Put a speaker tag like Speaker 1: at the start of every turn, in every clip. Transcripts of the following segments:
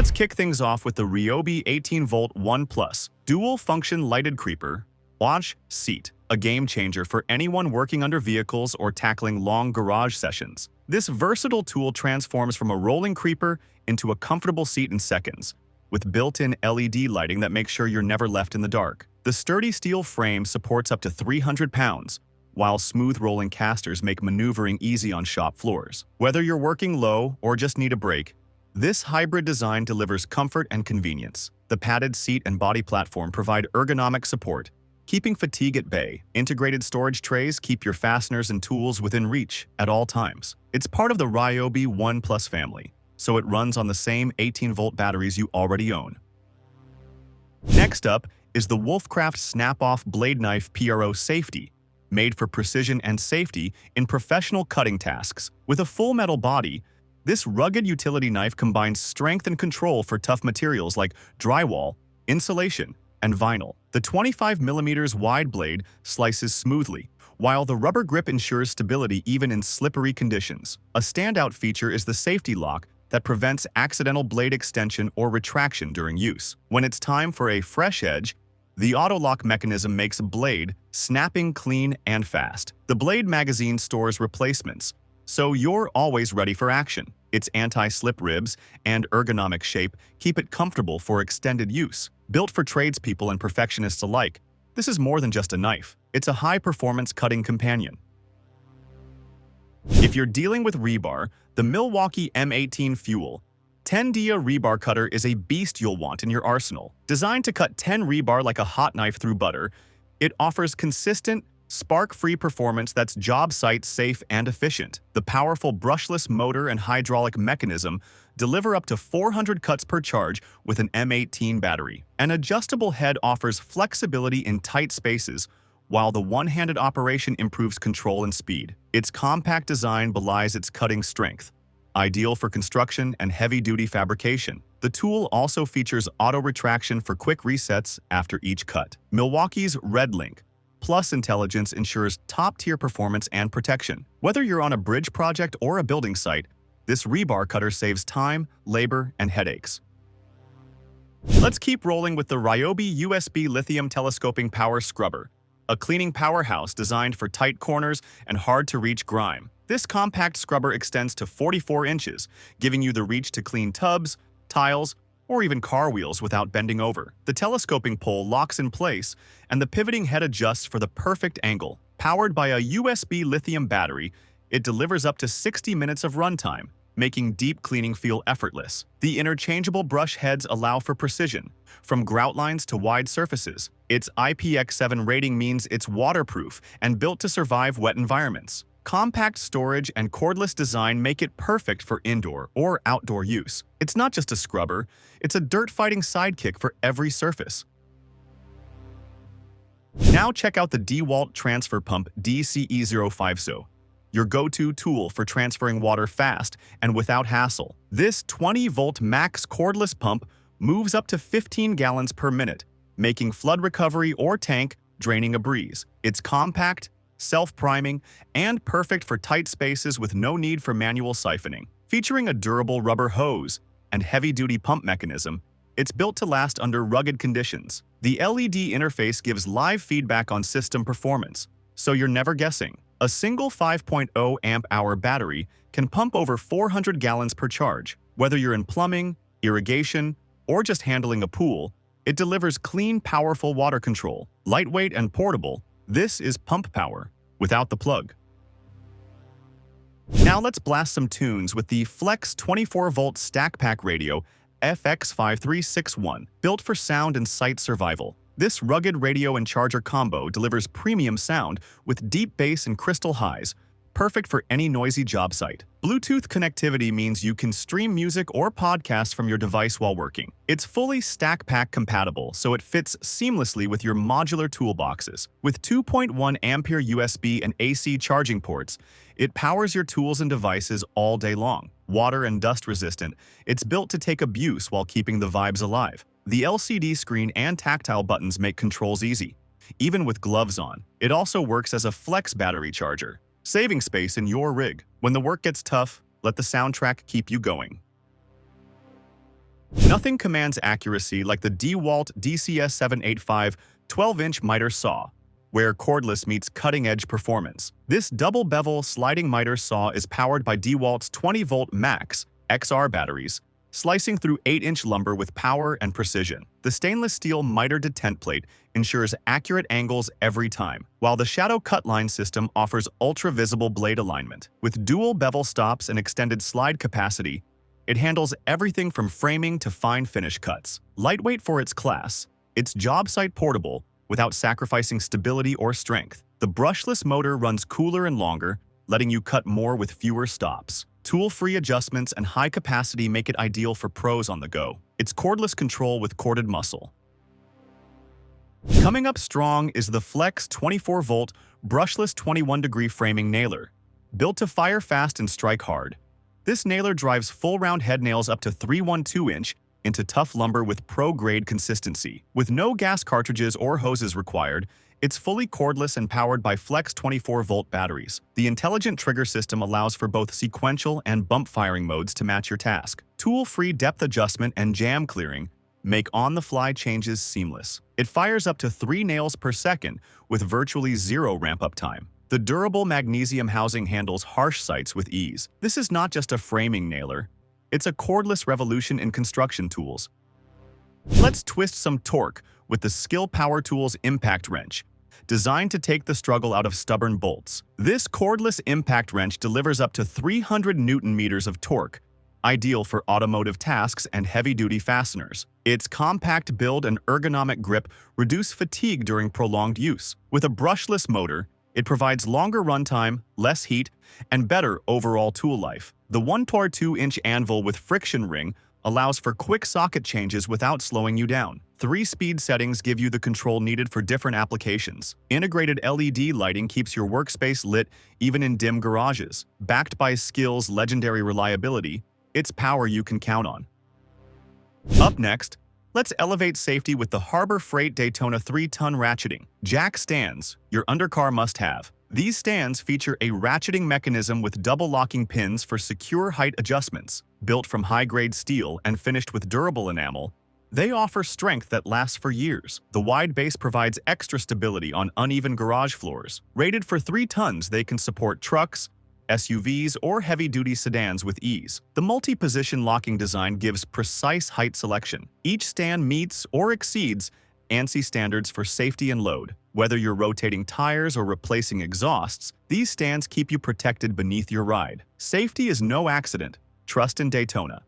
Speaker 1: Let's kick things off with the Ryobi 18-volt 1 Plus dual-function lighted creeper wash seat, a game-changer for anyone working under vehicles or tackling long garage sessions. This versatile tool transforms from a rolling creeper into a comfortable seat in seconds, with built-in LED lighting that makes sure you're never left in the dark. The sturdy steel frame supports up to 300 pounds, while smooth rolling casters make maneuvering easy on shop floors. Whether you're working low or just need a break, this hybrid design delivers comfort and convenience. The padded seat and body platform provide ergonomic support, keeping fatigue at bay. Integrated storage trays keep your fasteners and tools within reach at all times. It's part of the Ryobi 1 Plus family, so it runs on the same 18-volt batteries you already own. Next up is the Wolfcraft SnapOff Blade Knife PRO Safety, made for precision and safety in professional cutting tasks. With a full metal body, this rugged utility knife combines strength and control for tough materials like drywall, insulation, and vinyl. The 25mm wide blade slices smoothly, while the rubber grip ensures stability even in slippery conditions. A standout feature is the safety lock that prevents accidental blade extension or retraction during use. When it's time for a fresh edge, the auto-lock mechanism makes a blade snapping clean and fast. The blade magazine stores replacements, so you're always ready for action. Its anti-slip ribs and ergonomic shape keep it comfortable for extended use. Built for tradespeople and perfectionists alike, this is more than just a knife. It's a high-performance cutting companion. If you're dealing with rebar, the Milwaukee M12 Fuel Tendia rebar cutter is a beast you'll want in your arsenal. Designed to cut 10 rebar like a hot knife through butter, it offers consistent, spark-free performance that's job site safe and efficient. The powerful brushless motor and hydraulic mechanism deliver up to 400 cuts per charge with an M18 battery. An adjustable head offers flexibility in tight spaces, while the one-handed operation improves control and speed. Its compact design belies its cutting strength, ideal for construction and heavy-duty fabrication. The tool also features auto retraction for quick resets after each cut. Milwaukee's RedLink Plus intelligence ensures top-tier performance and protection. Whether you're on a bridge project or a building site, this rebar cutter saves time, labor, and headaches. Let's keep rolling with the Ryobi USB Lithium Telescoping Power Scrubber, a cleaning powerhouse designed for tight corners and hard-to-reach grime. This compact scrubber extends to 44 inches, giving you the reach to clean tubs, tiles, or even car wheels without bending over. The telescoping pole locks in place, and the pivoting head adjusts for the perfect angle. Powered by a USB lithium battery, it delivers up to 60 minutes of runtime, making deep cleaning feel effortless. The interchangeable brush heads allow for precision, from grout lines to wide surfaces. Its IPX7 rating means it's waterproof and built to survive wet environments. Compact storage and cordless design make it perfect for indoor or outdoor use. It's not just a scrubber, it's a dirt-fighting sidekick for every surface. Now check out the DeWalt Transfer Pump DCE050, your go-to tool for transferring water fast and without hassle. This 20-volt max cordless pump moves up to 15 gallons per minute, making flood recovery or tank draining a breeze. It's compact, self-priming, and perfect for tight spaces with no need for manual siphoning. Featuring a durable rubber hose and heavy-duty pump mechanism, it's built to last under rugged conditions. The LED interface gives live feedback on system performance, so you're never guessing. A single 5.0 amp-hour battery can pump over 400 gallons per charge. Whether you're in plumbing, irrigation, or just handling a pool, it delivers clean, powerful water control. Lightweight and portable, this is pump power without the plug. Now let's blast some tunes with the Flex 24-volt stack pack radio FX5361, built for sound and sight survival. This rugged radio and charger combo delivers premium sound with deep bass and crystal highs, perfect for any noisy job site. Bluetooth connectivity means you can stream music or podcasts from your device while working. It's fully stack pack compatible, so it fits seamlessly with your modular toolboxes. With 2.1 ampere USB and AC charging ports, it powers your tools and devices all day long. Water and dust resistant, it's built to take abuse while keeping the vibes alive. The LCD screen and tactile buttons make controls easy, even with gloves on. It also works as a flex battery charger, saving space in your rig. When the work gets tough, let the soundtrack keep you going. Nothing commands accuracy like the DeWalt DCS785 12-inch miter saw, where cordless meets cutting-edge performance. This double-bevel sliding miter saw is powered by DeWalt's 20-volt max XR batteries, slicing through 8-inch lumber with power and precision. The stainless steel miter detent plate ensures accurate angles every time, while the shadow cut line system offers ultra-visible blade alignment. With dual bevel stops and extended slide capacity, it handles everything from framing to fine finish cuts. Lightweight for its class, it's job site portable without sacrificing stability or strength. The brushless motor runs cooler and longer, letting you cut more with fewer stops. Tool-free adjustments and high capacity make it ideal for pros on the go. It's cordless control with corded muscle. Coming up strong is the Flex 24-volt brushless 21-degree framing nailer. Built to fire fast and strike hard, this nailer drives full-round head nails up to 312-inch into tough lumber with pro-grade consistency. With no gas cartridges or hoses required, it's fully cordless and powered by Flex 24-volt batteries. The intelligent trigger system allows for both sequential and bump firing modes to match your task. Tool-free depth adjustment and jam clearing make on-the-fly changes seamless. It fires up to 3 nails per second with virtually zero ramp-up time. The durable magnesium housing handles harsh sites with ease. This is not just a framing nailer, it's a cordless revolution in construction tools. Let's twist some torque with the SKIL Powertools impact wrench, designed to take the struggle out of stubborn bolts. This cordless impact wrench delivers up to 300 Newton-meters of torque, ideal for automotive tasks and heavy-duty fasteners. Its compact build and ergonomic grip reduce fatigue during prolonged use. With a brushless motor, it provides longer runtime, less heat, and better overall tool life. The 1.2-inch anvil with friction ring allows for quick socket changes without slowing you down. 3 speed settings give you the control needed for different applications. Integrated LED lighting keeps your workspace lit even in dim garages. Backed by SKIL's legendary reliability, it's power you can count on. Up next, let's elevate safety with the Harbor Freight Daytona 3-ton ratcheting jack stands, your undercar must-have. These stands feature a ratcheting mechanism with double locking pins for secure height adjustments. Built from high-grade steel and finished with durable enamel, they offer strength that lasts for years. The wide base provides extra stability on uneven garage floors. Rated for 3 tons, they can support trucks, SUVs, or heavy-duty sedans with ease. The multi-position locking design gives precise height selection. Each stand meets or exceeds ANSI standards for safety and load. Whether you're rotating tires or replacing exhausts, these stands keep you protected beneath your ride. Safety is no accident. Trust in Daytona.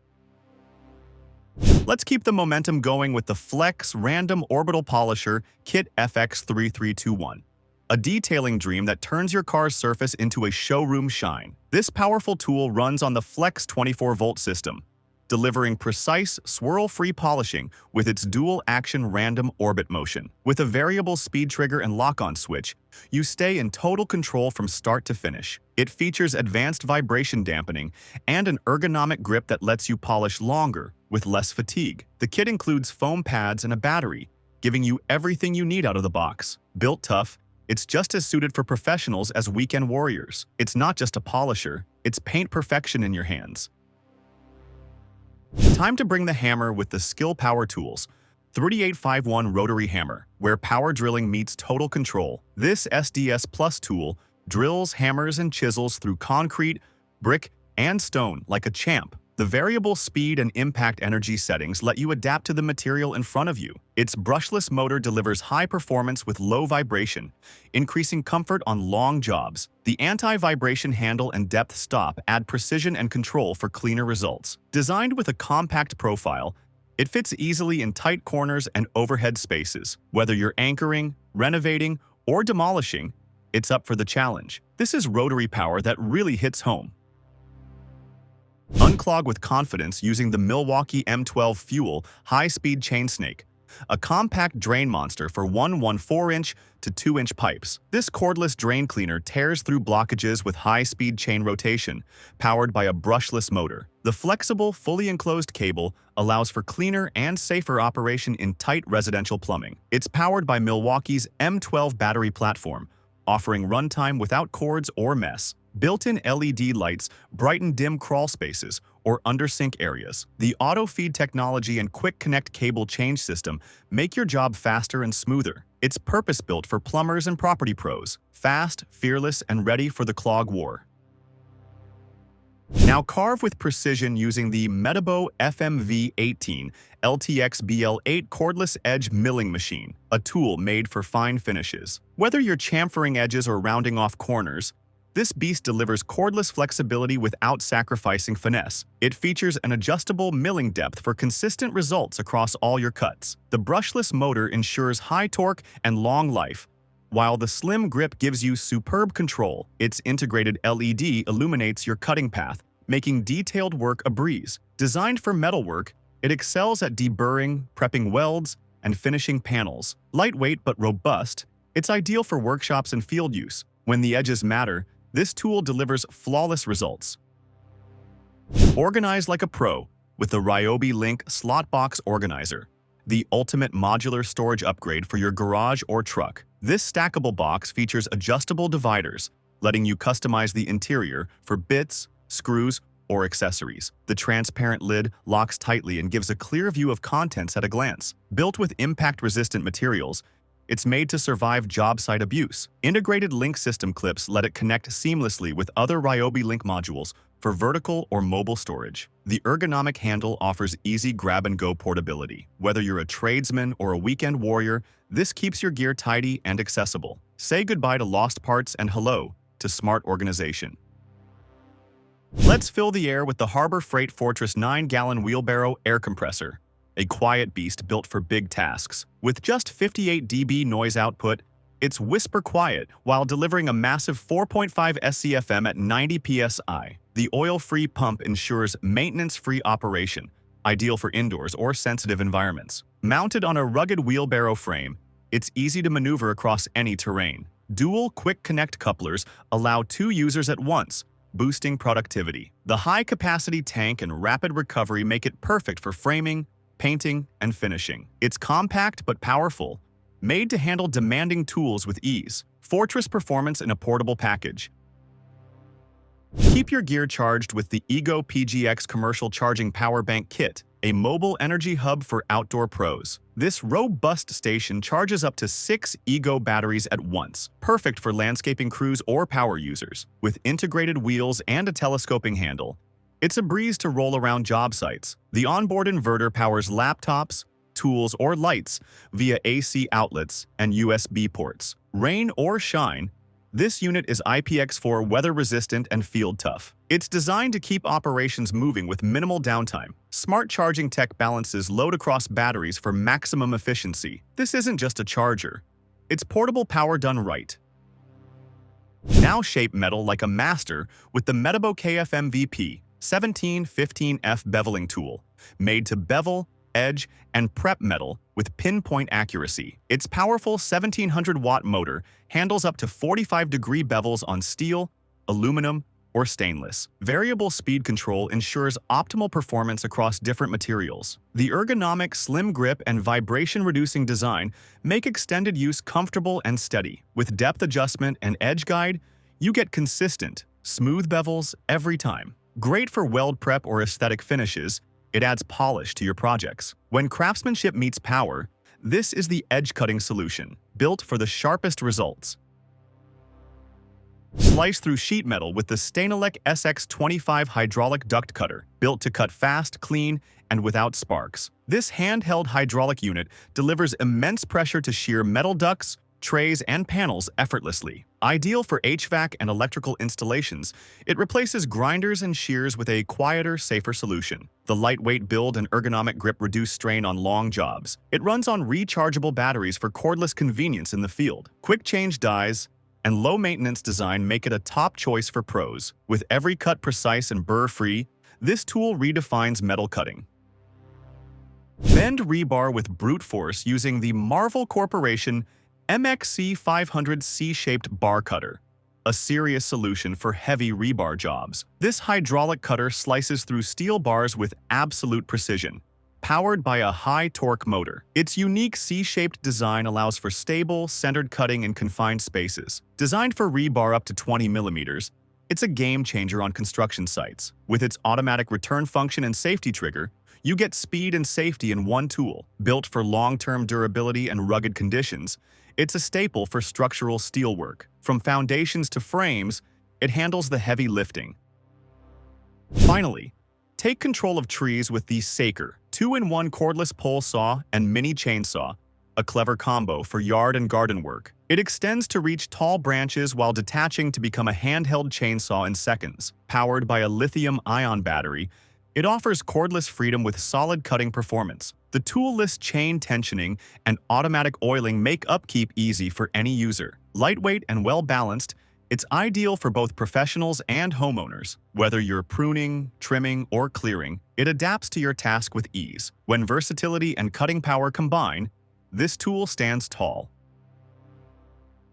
Speaker 1: Let's keep the momentum going with the Flex Random Orbital Polisher Kit FX3321. A detailing dream that turns your car's surface into a showroom shine. This powerful tool runs on the Flex 24-volt system, delivering precise, swirl-free polishing with its dual-action random orbit motion. With a variable speed trigger and lock-on switch, you stay in total control from start to finish. It features advanced vibration dampening and an ergonomic grip that lets you polish longer with less fatigue. The kit includes foam pads and a battery, giving you everything you need out of the box. Built tough, it's just as suited for professionals as weekend warriors. It's not just a polisher, it's paint perfection in your hands. Time to bring the hammer with the SKIL Powertools 3851 Rotary Hammer, where power drilling meets total control. This SDS Plus tool drills, hammers, and chisels through concrete, brick, and stone like a champ. The variable speed and impact energy settings let you adapt to the material in front of you. Its brushless motor delivers high performance with low vibration, increasing comfort on long jobs. The anti-vibration handle and depth stop add precision and control for cleaner results. Designed with a compact profile, it fits easily in tight corners and overhead spaces. Whether you're anchoring, renovating, or demolishing, it's up for the challenge. This is rotary power that really hits home. Unclog with confidence using the Milwaukee M12 Fuel high-speed chain snake, a compact drain monster for 1/4-inch to 2-inch pipes. This cordless drain cleaner tears through blockages with high-speed chain rotation, powered by a brushless motor. The flexible, fully enclosed cable allows for cleaner and safer operation in tight residential plumbing. It's powered by Milwaukee's M12 battery platform, offering runtime without cords or mess. Built-in LED lights brighten dim crawl spaces or undersink areas. The auto-feed technology and quick connect cable change system make your job faster and smoother. It's purpose-built for plumbers and property pros. Fast, fearless, and ready for the clog war. Now carve with precision using the Metabo FMV18LTX BL8 cordless edge milling machine, a tool made for fine finishes. Whether you're chamfering edges or rounding off corners, this beast delivers cordless flexibility without sacrificing finesse. It features an adjustable milling depth for consistent results across all your cuts. The brushless motor ensures high torque and long life, while the slim grip gives you superb control. Its integrated LED illuminates your cutting path, making detailed work a breeze. Designed for metalwork, it excels at deburring, prepping welds, and finishing panels. Lightweight but robust, it's ideal for workshops and field use. When the edges matter, this tool delivers flawless results. Organize like a pro with the Ryobi Link Slot Box Organizer, the ultimate modular storage upgrade for your garage or truck. This stackable box features adjustable dividers, letting you customize the interior for bits, screws, or accessories. The transparent lid locks tightly and gives a clear view of contents at a glance. Built with impact-resistant materials, it's made to survive job site abuse. Integrated link system clips let it connect seamlessly with other Ryobi Link modules for vertical or mobile storage. The ergonomic handle offers easy grab-and-go portability. Whether you're a tradesman or a weekend warrior, this keeps your gear tidy and accessible. Say goodbye to lost parts and hello to smart organization. Let's fill the air with the Harbor Freight Fortress 9-gallon wheelbarrow air compressor, a quiet beast built for big tasks. With just 58 dB noise output, it's whisper quiet while delivering a massive 4.5 SCFM at 90 psi. The oil-free pump ensures maintenance-free operation, ideal for indoors or sensitive environments. Mounted on a rugged wheelbarrow frame, it's easy to maneuver across any terrain. Dual quick connect couplers allow 2 users at once, boosting productivity. The high-capacity tank and rapid recovery make it perfect for framing, painting, and finishing. It's compact but powerful, made to handle demanding tools with ease. Fortress performance in a portable package. Keep your gear charged with the Ego PGX Commercial Charging Power Bank Kit, a mobile energy hub for outdoor pros. This robust station charges up to 6 Ego batteries at once, perfect for landscaping crews or power users. With integrated wheels and a telescoping handle, it's a breeze to roll around job sites. The onboard inverter powers laptops, tools, or lights via AC outlets and USB ports. Rain or shine, this unit is IPX4 weather-resistant and field-tough. It's designed to keep operations moving with minimal downtime. Smart charging tech balances load across batteries for maximum efficiency. This isn't just a charger. It's portable power done right. Now shape metal like a master with the Metabo KFMVP 1715F beveling tool, made to bevel, edge, and prep metal with pinpoint accuracy. Its powerful 1700-watt motor handles up to 45-degree bevels on steel, aluminum, or stainless. Variable speed control ensures optimal performance across different materials. The ergonomic, slim grip, and vibration-reducing design make extended use comfortable and steady. With depth adjustment and edge guide, you get consistent, smooth bevels every time. Great for weld prep or aesthetic finishes, it adds polish to your projects. When craftsmanship meets power, this is the edge-cutting solution, built for the sharpest results. Slice through sheet metal with the Stainle SX25 hydraulic duct cutter, built to cut fast, clean, and without sparks. This handheld hydraulic unit delivers immense pressure to shear metal ducts, trays, and panels effortlessly. Ideal for HVAC and electrical installations, it replaces grinders and shears with a quieter, safer solution. The lightweight build and ergonomic grip reduce strain on long jobs. It runs on rechargeable batteries for cordless convenience in the field. Quick change dies and low-maintenance design make it a top choice for pros. With every cut precise and burr-free, this tool redefines metal cutting. Bend rebar with brute force using the Marvel Corporation MXC 500 C-shaped bar cutter, a serious solution for heavy rebar jobs. This hydraulic cutter slices through steel bars with absolute precision, powered by a high-torque motor. Its unique C-shaped design allows for stable, centered cutting in confined spaces. Designed for rebar up to 20 millimeters, it's a game-changer on construction sites. With its automatic return function and safety trigger, you get speed and safety in one tool. Built for long-term durability and rugged conditions, it's a staple for structural steelwork. From foundations to frames, it handles the heavy lifting. Finally, take control of trees with the Saker 2-in-1 cordless pole saw and mini chainsaw, a clever combo for yard and garden work. It extends to reach tall branches while detaching to become a handheld chainsaw in seconds. Powered by a lithium-ion battery, it offers cordless freedom with solid cutting performance. The toolless chain tensioning and automatic oiling make upkeep easy for any user. Lightweight and well-balanced, it's ideal for both professionals and homeowners. Whether you're pruning, trimming, or clearing, it adapts to your task with ease. When versatility and cutting power combine, this tool stands tall.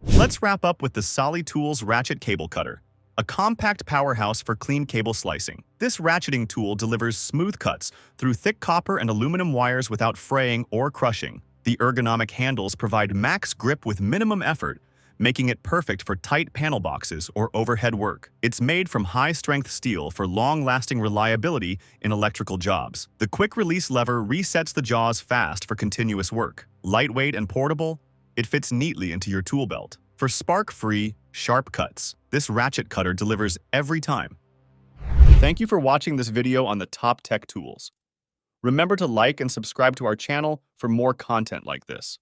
Speaker 1: Let's wrap up with the SollyTools Ratchet Cable Cutter, a compact powerhouse for clean cable slicing. This ratcheting tool delivers smooth cuts through thick copper and aluminum wires without fraying or crushing. The ergonomic handles provide max grip with minimum effort, making it perfect for tight panel boxes or overhead work. It's made from high-strength steel for long-lasting reliability in electrical jobs. The quick-release lever resets the jaws fast for continuous work. Lightweight and portable, it fits neatly into your tool belt. For spark-free, sharp cuts, this ratchet cutter delivers every time. Thank you for watching this video on the top tech tools. Remember to like and subscribe to our channel for more content like this.